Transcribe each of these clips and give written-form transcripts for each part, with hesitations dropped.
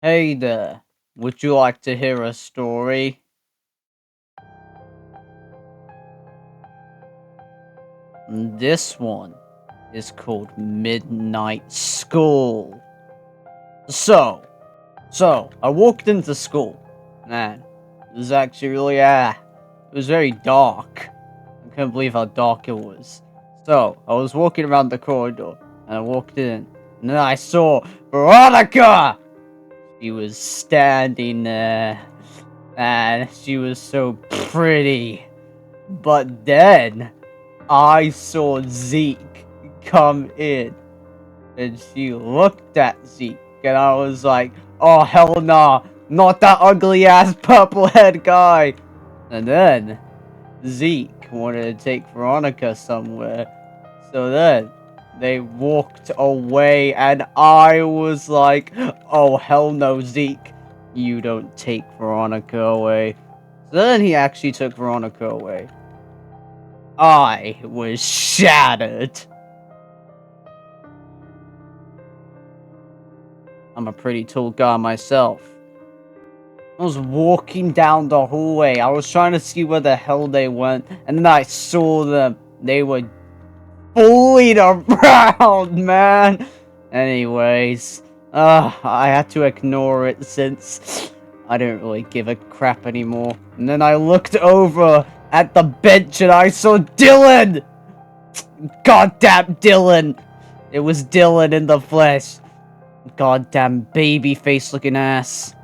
Hey there, would you like to hear a story? This one is called Midnight School. So, I walked into school. Man, it was actually, it was very dark. I couldn't believe how dark it was. So, I was walking around the corridor, and I walked in, and then I saw Veronica! She was standing there, and she was so pretty. But then I saw Zeke come in, and she looked at Zeke, and I was like, oh hell nah, not that ugly ass purple head guy. And then Zeke wanted to take Veronica somewhere, so then they walked away, and I was like, oh hell no, Zeke, you don't take Veronica away. So then he actually took Veronica away. I was shattered. I'm a pretty tall guy myself. I was walking down the hallway. I was trying to see where the hell they went, and then I saw them. They were bullied around, man. Anyways, I had to ignore it since I didn't really give a crap anymore. And then I looked over at the bench and I saw Dylan! Goddamn Dylan! It was Dylan in the flesh. Goddamn baby face looking ass.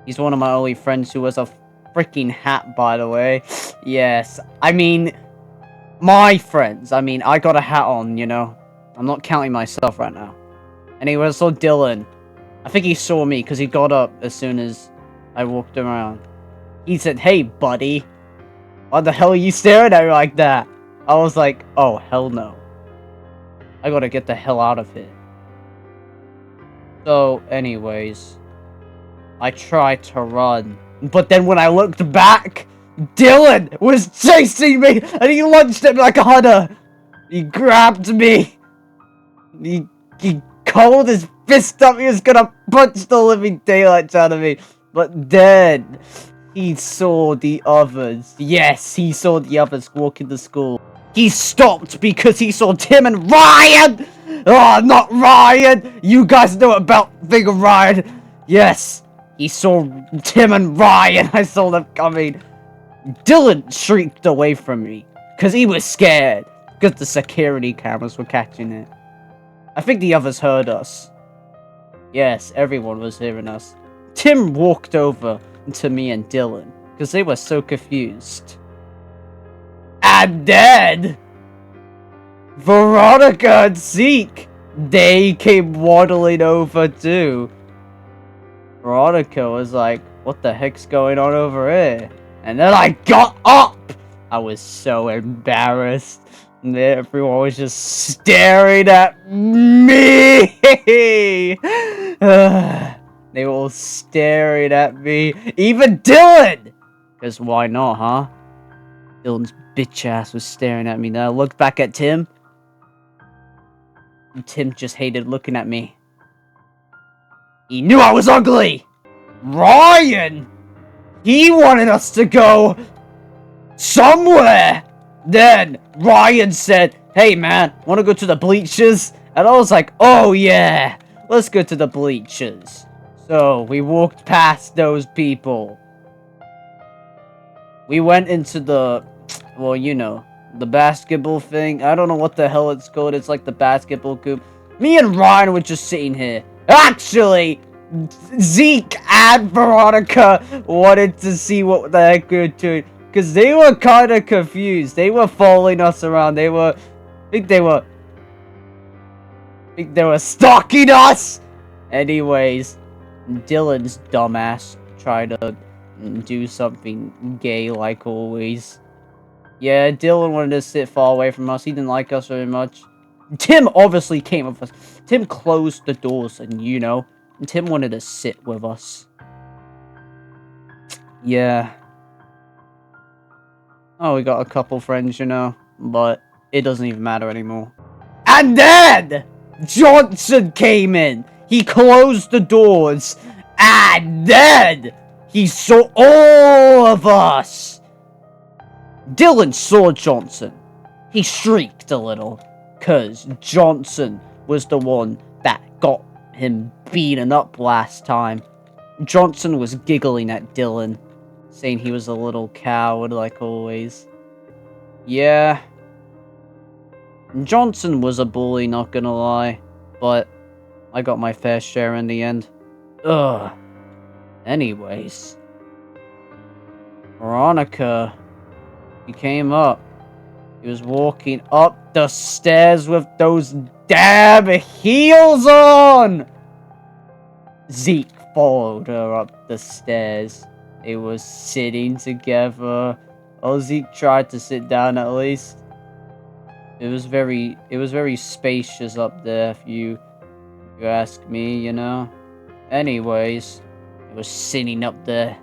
He's one of my only friends who wears a freaking hat, by the way. Yes, I mean, my friends. I mean, I got a hat on, you know. I'm not counting myself right now. Anyway, I saw Dylan. I think he saw me because he got up as soon as I walked around. He said, hey, buddy. Why the hell are you staring at me like that? I was like, oh, hell no. I gotta get the hell out of here. So, anyways, I tried to run. But then when I looked back, Dylan was chasing me, and he lunged at me like a hunter. He grabbed me. He called his fist up. He was gonna punch the living daylights out of me. But then he saw the others. Yes, he saw the others walking to school. He stopped because he saw Tim and Ryan! Oh, not Ryan! You guys know about Big Ryan! Yes, he saw Tim and Ryan. I saw them coming. Dylan shrieked away from me because he was scared because the security cameras were catching it. I think the others heard us. Yes, everyone was hearing us. Tim walked over to me and Dylan because they were so confused. And then Veronica and Zeke, they came waddling over too. Veronica was like, what the heck's going on over here? And then I got up! I was so embarrassed. And everyone was just staring at me! They were all staring at me. Even Dylan! Because why not, huh? Dylan's bitch ass was staring at me. Then I looked back at Tim. And Tim just hated looking at me. He knew I was ugly! Ryan! He wanted us to go somewhere! Then Ryan said, hey man, wanna go to the bleachers? And I was like, oh yeah, let's go to the bleachers. So we walked past those people. We went into the, well, you know, the basketball thing. I don't know what the hell it's called. It's like the basketball coop. Me and Ryan were just sitting here. Actually, Zeke and Veronica wanted to see what the heck we were doing. Because they were kind of confused. They were following us around. I think they were stalking us. Anyways, Dylan's dumbass tried to do something gay like always. Yeah, Dylan wanted to sit far away from us. He didn't like us very much. Tim obviously came with us. Tim closed the doors and, you know, Tim wanted to sit with us. Yeah. Oh, we got a couple friends, you know, but it doesn't even matter anymore. And then Johnson came in. He closed the doors, and then he saw all of us. Dylan saw Johnson. He shrieked a little, because Johnson was the one that got him beaten up last time. Johnson was giggling at Dylan, saying he was a little coward like always. Yeah. Johnson was a bully, not gonna lie, but I got my fair share in the end. Ugh. Anyways. Veronica. He came up. He was walking up the stairs with those damn heels on! Zeke followed her up the stairs. They were sitting together. Oh, Zeke tried to sit down at least. It was very spacious up there, if you ask me, you know. Anyways, it was sitting up there.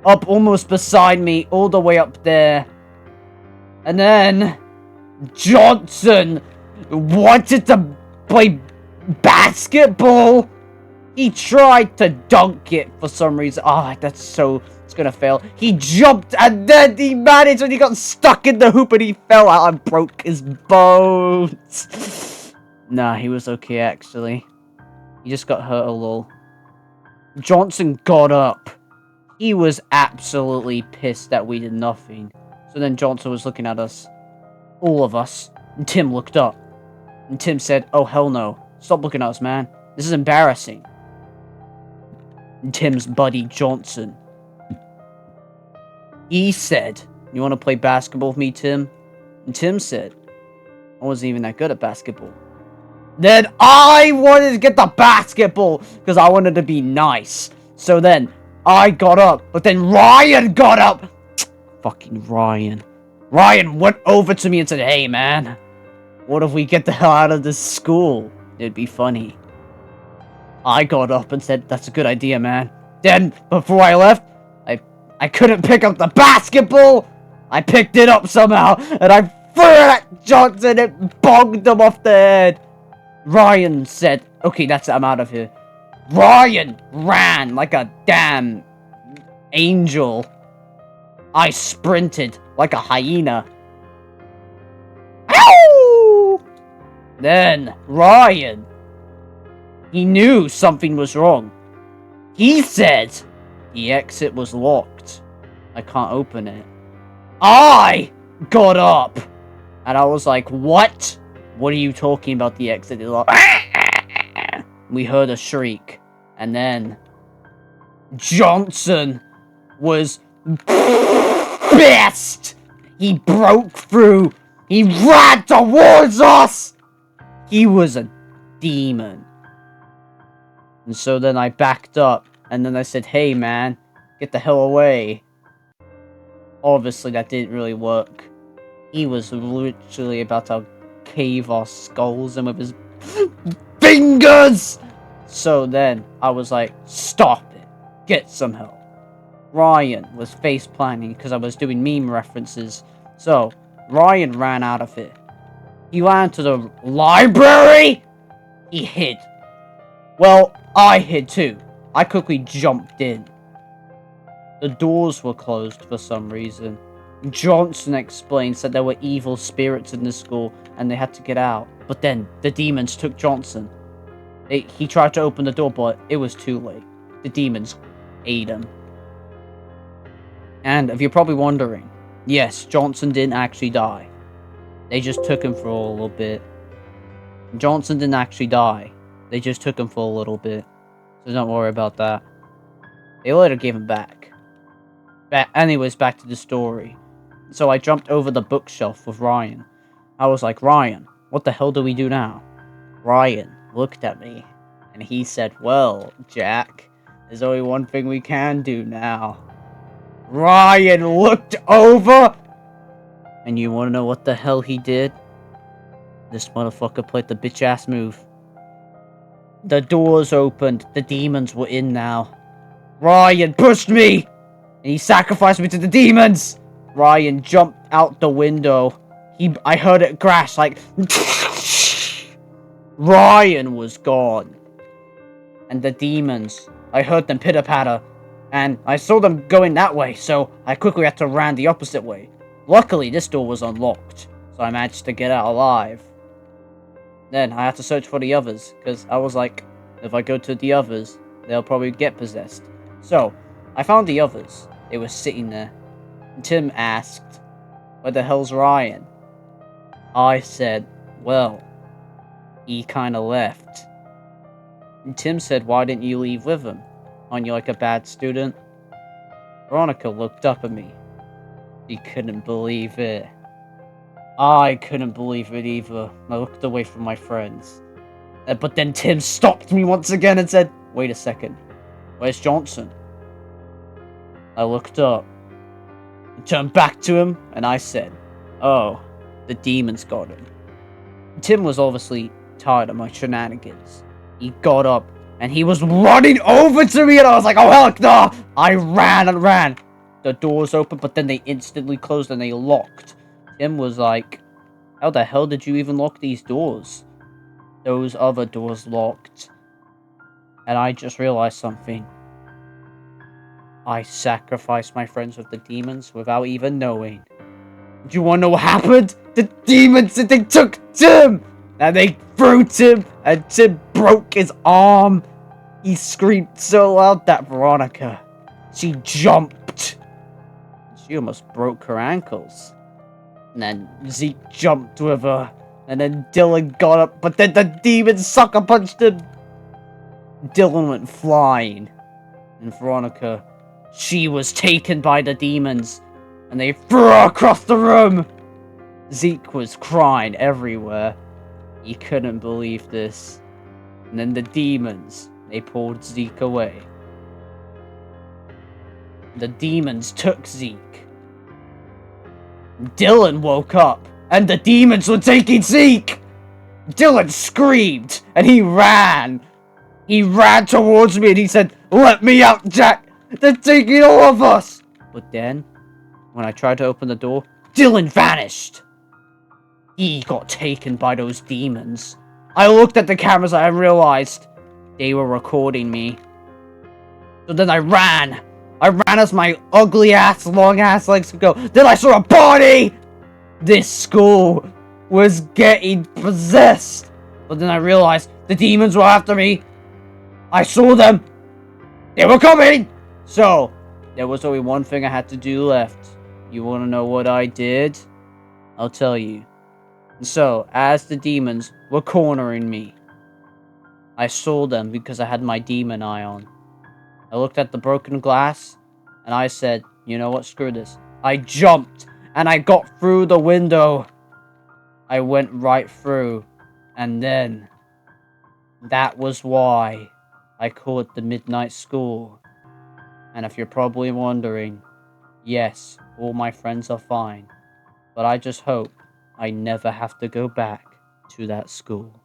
Up almost beside me, all the way up there. And then Johnson wanted to play basketball. He tried to dunk it for some reason. Ah, it's gonna fail. He jumped and then he managed and he got stuck in the hoop and he fell out and broke his bones. Nah, he was okay actually. He just got hurt a little. Johnson got up. He was absolutely pissed that we did nothing. So then Johnson was looking at us. All of us. And Tim looked up. And Tim said, "Oh, hell no. Stop looking at us, man. This is embarrassing." And Tim's buddy, Johnson. He said, "You want to play basketball with me, Tim?" And Tim said, "I wasn't even that good at basketball." Then I wanted to get the basketball because I wanted to be nice. So then I got up. But then Ryan got up. Fucking Ryan. Ryan went over to me and said, "Hey, man, what if we get the hell out of this school? It'd be funny." I got up and said, "That's a good idea, man." Then, before I left, I couldn't pick up the basketball. I picked it up somehow, and I threw it at Johnson and bonked him off the head. Ryan said, "Okay, that's it, I'm out of here." Ryan ran like a damn angel. I sprinted like a hyena. Ow! Then, Ryan, he knew something was wrong. He said the exit was locked. I can't open it. I got up, and I was like, "What? What are you talking about? The exit is locked?" We heard a shriek, and then Johnson was pissed. He broke through. He ran towards us. He was a demon. And so then I backed up, and then I said, "Hey, man, get the hell away." Obviously, that didn't really work. He was literally about to cave our skulls in with his fingers. So then I was like, "Stop it. Get some help." Ryan was face planting because I was doing meme references. So Ryan ran out of it. He ran to the library. He hid. Well, I hid too. I quickly jumped in. The doors were closed for some reason. Johnson explained that there were evil spirits in the school and they had to get out. But then the demons took Johnson. He tried to open the door, but it was too late. The demons ate him. And if you're probably wondering, yes, Johnson didn't actually die. They just took him for a little bit. Johnson didn't actually die. They just took him for a little bit. So don't worry about that. They later gave him back. Anyways, back to the story. So I jumped over the bookshelf with Ryan. I was like, "Ryan, what the hell do we do now?" Ryan looked at me, and he said, "Well, Jack, there's only one thing we can do now." Ryan looked over, and you want to know what the hell he did? This motherfucker played the bitch-ass move. The doors opened. The demons were in now. Ryan pushed me, and he sacrificed me to the demons. Ryan jumped out the window. I heard it crash like... Ryan was gone. and the demons. I heard them pitter-patter, and I saw them going that way, so I quickly had to run the opposite way. Luckily, this door was unlocked, so I managed to get out alive. Then I had to search for the others, because I was like, if I go to the others, they'll probably get possessed. So, I found the others. They were sitting there. And Tim asked, where the hell's Ryan? I said, well, he kinda left. And Tim said, why didn't you leave with him? Aren't you like a bad student? Veronica looked up at me. She couldn't believe it. I couldn't believe it either. I looked away from my friends. But then Tim stopped me once again and said, wait a second. Where's Johnson? I looked up. I turned back to him and I said, oh, the demons got him. Tim was obviously tired of my shenanigans. He got up and he was running over to me and I was like, oh hell no! I ran and ran. The doors opened, but then they instantly closed and they locked. Tim was like, how the hell did you even lock these doors? Those other doors locked. And I just realized something. I sacrificed my friends with the demons without even knowing. Do you want to know what happened? The demons, they took Tim! And they threw Tim, and Tim broke his arm. He screamed so loud that Veronica, she jumped. She almost broke her ankles. And then Zeke jumped with her. And then Dylan got up, but then the demon sucker punched him. Dylan went flying. And Veronica, she was taken by the demons. And they threw her across the room. Zeke was crying everywhere. He couldn't believe this. And then the demons, they pulled Zeke away. The demons took Zeke. Dylan woke up, and the demons were taking Zeke! Dylan screamed, and he ran. He ran towards me, and he said, let me out, Jack! They're taking all of us! But then, when I tried to open the door, Dylan vanished. He got taken by those demons. I looked at the cameras and I realized they were recording me. So then I ran. I ran as my ugly ass, long ass legs could go. Then I saw a body! This school was getting possessed. But then I realized the demons were after me. I saw them. They were coming! So, there was only one thing I had to do left. You want to know what I did? I'll tell you. And so, as the demons were cornering me, I saw them because I had my demon eye on. I looked at the broken glass, and I said, you know what, screw this. I jumped, and I got through the window. I went right through, and then, that was why I call it the Midnight School. And if you're probably wondering, yes, all my friends are fine, but I just hope I never have to go back to that school.